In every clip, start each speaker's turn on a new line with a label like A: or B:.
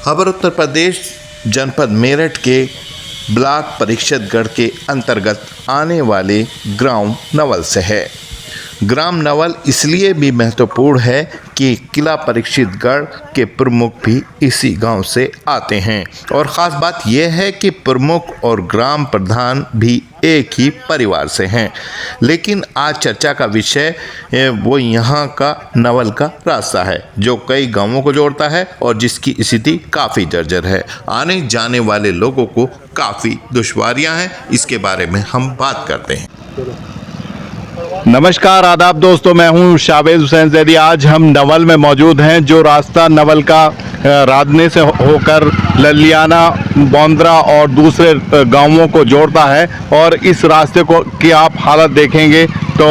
A: खबर उत्तर प्रदेश जनपद मेरठ के ब्लॉक परीक्षतगढ़ के अंतर्गत आने वाले ग्राम नवल से है। ग्राम नवल इसलिए भी महत्वपूर्ण है कि किला परीक्षतगढ़ के प्रमुख भी इसी गांव से आते हैं और ख़ास बात यह है कि प्रमुख और ग्राम प्रधान भी एक ही परिवार से हैं। लेकिन आज चर्चा का विषय वो यहाँ का नवल का रास्ता है जो कई गांवों को जोड़ता है और जिसकी स्थिति काफ़ी जर्जर है। आने जाने वाले लोगों को काफ़ी दुश्वारियाँ हैं। इसके बारे में हम बात करते हैं।
B: नमस्कार आदाब दोस्तों, मैं हूं शावेज हुसैन जैदी। आज हम नवल में मौजूद हैं। जो रास्ता नवल का रादने से होकर ललियाना, बौंदरा और दूसरे गांवों को जोड़ता है और इस रास्ते को की आप हालत देखेंगे तो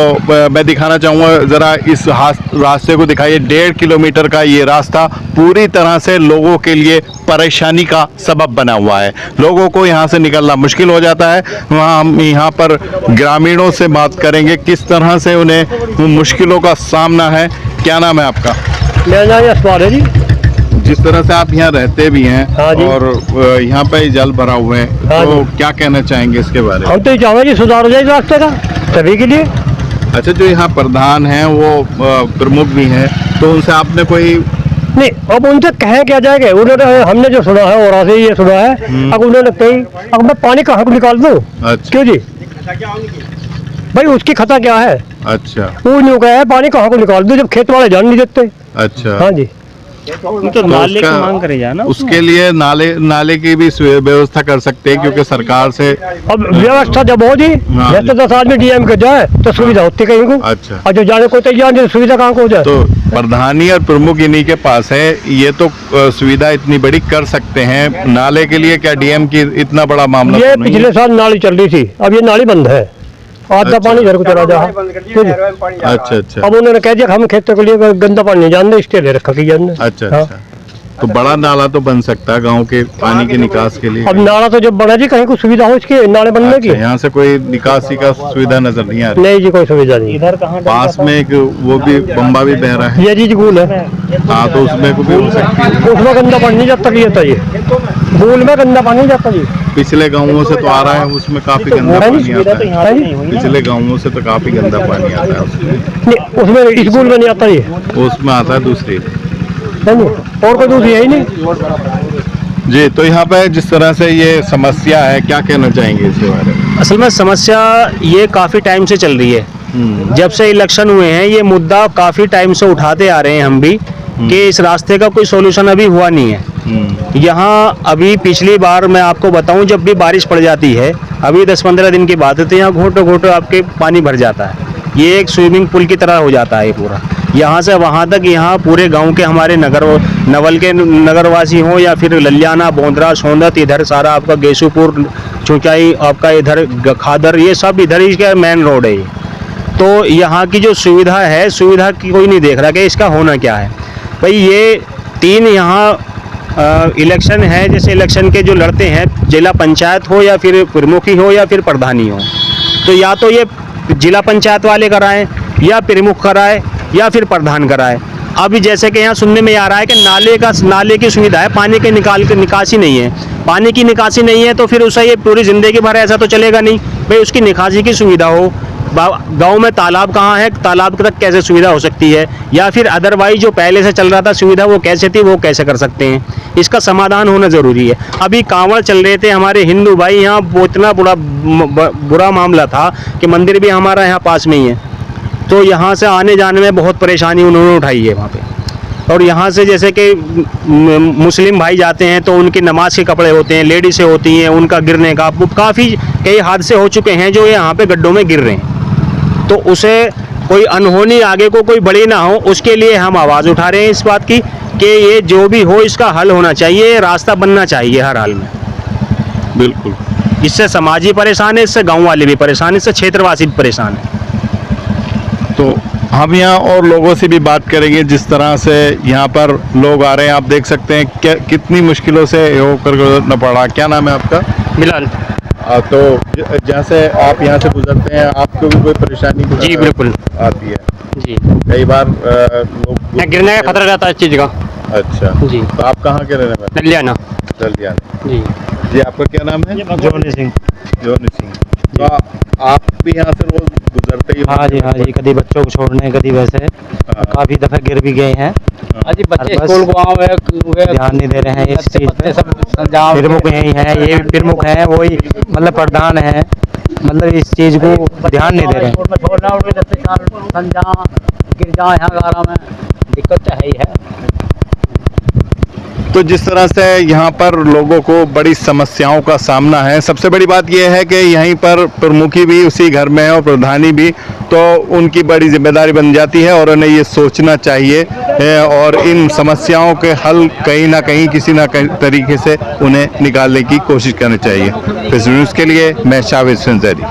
B: मैं दिखाना चाहूँगा, ज़रा इस रास्ते को दिखाइए। 1.5 किलोमीटर का ये रास्ता पूरी तरह से लोगों के लिए परेशानी का सबब बना हुआ है। लोगों को यहाँ से निकलना मुश्किल हो जाता है। वहाँ हम यहाँ पर ग्रामीणों से बात करेंगे किस तरह से उन्हें मुश्किलों का सामना है। क्या नाम है आपका?
C: मेरा नाम यशपाल है जी।
B: जिस तरह से आप यहाँ रहते भी हैं,
C: हाँ जी।
B: और यहाँ पे जल भरा हुआ है,
C: हाँ
B: तो
C: जी।
B: क्या कहना चाहेंगे इसके बारे में?
C: हम तो चाहेंगे जी सुधार हो जाए रास्ते का सभी के लिए।
B: अच्छा, जो यहाँ प्रधान हैं वो प्रमुख भी हैं, तो उनसे आपने कोई
C: नहीं, अब उनसे कहें क्या जाएगा? उन्होंने हमने जो सुना है और से ये सुना है। अब उन्होंने कही अब मैं पानी कहाँ को निकाल दूँ?
B: अच्छा।
C: क्यों जी भाई, उसकी खता क्या है?
B: अच्छा
C: वो नहीं कहा है पानी कहाँ को निकाल दूँ जब खेत वाले जान नहीं देते।
B: अच्छा।
C: हाँ जी।
D: तो नाले की मांग करे जाए ना,
B: उसके लिए नाले की भी व्यवस्था कर सकते हैं, क्योंकि सरकार से
C: अब व्यवस्था जब हो जी,
B: हाँ
C: जैसे 10 आदमी डीएम के जाए तो सुविधा होती कहीं को।
B: अच्छा।
C: और जो जाने को तैयार नहीं, सुविधा कहाँ को हो जाए?
B: तो प्रधानी और प्रमुख इन्हीं के पास है। ये तो सुविधा इतनी बड़ी कर सकते हैं। नाले के लिए क्या डीएम की इतना बड़ा मामला
C: ये
B: तो नहीं
C: पिछले
B: है?
C: साल नाली चल रही थी, अब ये नाली बंद है। आधा
B: अच्छा।
C: पानी इधर को चला जा।
B: अच्छा अच्छा
C: अब उन्होंने कह दिया कि हम खेतों के लिए गंदा पानी नहीं जानते, इसके ले रखा की जानते।
B: अच्छा
C: हाँ।
B: अच्छा। तो बड़ा नाला तो बन सकता है गांव के पानी के निकास के लिए।
C: अब नाला तो जब बना जी, कहीं को सुविधा हो इसकी नाले बनने की?
B: अच्छा, यहाँ से कोई निकासी का सुविधा नजर नहीं आ रही?
C: नहीं जी, कोई सुविधा नहीं।
D: इधर कहाँ
B: पास में एक वो भी बम्बा भी बह रहा है।
C: ये जी गूल है,
B: हाँ, तो उसमें को भी हो सकती है।
C: उसमें गंदा पानी नहीं जाता ये था। ये गूल में गंदा पानी नहीं जाता जी।
B: पिछले गांवों से तो आ रहा है, उसमें काफी गंदा पानी आता है।
D: यहाँ नहीं हुई ना।
B: पिछले गांवों से तो काफी गंदा पानी आता है उसमें।
C: नहीं, उसमें इस गूल में नहीं आता ये।
B: उसमें आता है दूसरी।
C: नहीं, और कोई दूसरी है ही नहीं।
B: जी, तो यहाँ पे जिस तरह से ये समस्या है, क्या कहना चाहेंगे इसके बारे में?
D: असल में समस्या ये काफ़ी टाइम से चल रही है। जब से इलेक्शन हुए हैं ये मुद्दा काफ़ी टाइम से उठाते आ रहे हैं हम भी, कि इस रास्ते का कोई सॉल्यूशन अभी हुआ नहीं है। यहाँ अभी पिछली बार मैं आपको बताऊं, जब भी बारिश पड़ जाती है, अभी 10-15 दिन की बात है, तो यहाँ घोटो घोटो आपके पानी भर जाता है। ये एक स्विमिंग पूल की तरह हो जाता है पूरा, यहाँ से वहाँ तक। यहाँ पूरे गांव के हमारे नवल के नगरवासी हों या फिर ललियाना, बौंदरा, सोंदत, इधर सारा आपका गेसूपुर, चुंचाई, आपका इधर खादर, ये सब इधर ही का मेन रोड है। तो यहाँ की जो सुविधा है, सुविधा की कोई नहीं देख रहा कि इसका होना क्या है। भाई ये 3 यहाँ इलेक्शन है, जैसे इलेक्शन के जो लड़ते हैं, जिला पंचायत हो या फिर प्रमुखी हो या फिर प्रधानी हो, तो या तो ये जिला पंचायत वाले कराएं या प्रमुख कराए या फिर प्रधान कराए। अभी जैसे कि यहाँ सुनने में आ रहा है कि नाले की सुविधा है, पानी के निकासी नहीं है। पानी की निकासी नहीं है तो फिर उसे ये पूरी ज़िंदगी भर ऐसा तो चलेगा नहीं। भाई उसकी निकासी की सुविधा हो। गांव में तालाब कहाँ है, तालाब तक कैसे सुविधा हो सकती है, या फिर अदरवाइज जो पहले से चल रहा था सुविधा वो कैसे थी, वो कैसे कर सकते हैं। इसका समाधान होना ज़रूरी है। अभी कांवड़ चल रहे थे हमारे हिंदू भाई यहाँ, वो इतना बुरा मामला था कि मंदिर भी हमारा यहाँ पास में ही है, तो यहाँ से आने जाने में बहुत परेशानी उन्होंने उठाई है वहाँ पे। और यहाँ से जैसे कि मुस्लिम भाई जाते हैं तो उनकी नमाज के कपड़े होते हैं, लेडीसें होती हैं, उनका गिरने का काफ़ी कई हादसे हो चुके हैं जो यहाँ पे गड्ढों में गिर रहे हैं। तो उसे कोई अनहोनी आगे को कोई बड़ी ना हो, उसके लिए हम आवाज़ उठा रहे हैं इस बात की कि ये जो भी हो इसका हल होना चाहिए, रास्ता बनना चाहिए हर हाल में।
B: बिल्कुल।
D: इससे समाज ही परेशान है, इससे गाँव वाले भी परेशान है, इससे क्षेत्रवासी भी परेशान है।
B: तो हम यहाँ और लोगों से भी बात करेंगे जिस तरह से यहाँ पर लोग आ रहे हैं। आप देख सकते हैं क्या कितनी मुश्किलों से होकर गुजरना पड़ा। क्या नाम है आपका?
D: मिलान।
B: तो जैसे आप यहाँ से गुजरते हैं, आपको भी कोई परेशानी
D: जी बिल्कुल
B: आती है?
D: जी।
B: कई बार लोग
D: गिरने का खतरा रहता है इस चीज़ का।
B: अच्छा,
D: जी।
B: तो आप कहाँ के रहने वाले?
D: ललियाना।
B: ललियाना।
D: जी।
B: जी, आपका क्या नाम है?
D: जोनी सिंह।
B: जोनी सिंह। तो आप भी यहाँ से रोज गुजरते ही
D: हाँ जी, हाँ जी, कभी बच्चों को छोड़ने, कभी वैसे काफ़ी दफ़ा गिर भी गए हैं।
E: अजी बच्चे
D: बस
E: स्कूल को आए
D: ध्यान नहीं दे रहे हैं इस चीज़ पे।
E: सब संजाम
D: प्रमुख यही हैं, ये भी प्रमुख हैं, वही मतलब प्रधान हैं, मतलब इस चीज़ को ध्यान नहीं दे रहे हैं।
E: छोड़ना संजाम गिर जाए यहाँ गारा में दिक्कत तो है ही है।
B: तो जिस तरह से यहाँ पर लोगों को बड़ी समस्याओं का सामना है, सबसे बड़ी बात यह है कि यहीं पर प्रमुखी भी उसी घर में है और प्रधानी भी, तो उनकी बड़ी जिम्मेदारी बन जाती है और उन्हें ये सोचना चाहिए और इन समस्याओं के हल कहीं ना कहीं किसी ना कहीं तरीके से उन्हें निकालने की कोशिश करनी चाहिए। फिर न्यूज़ के लिए मैं शावेद संजरी।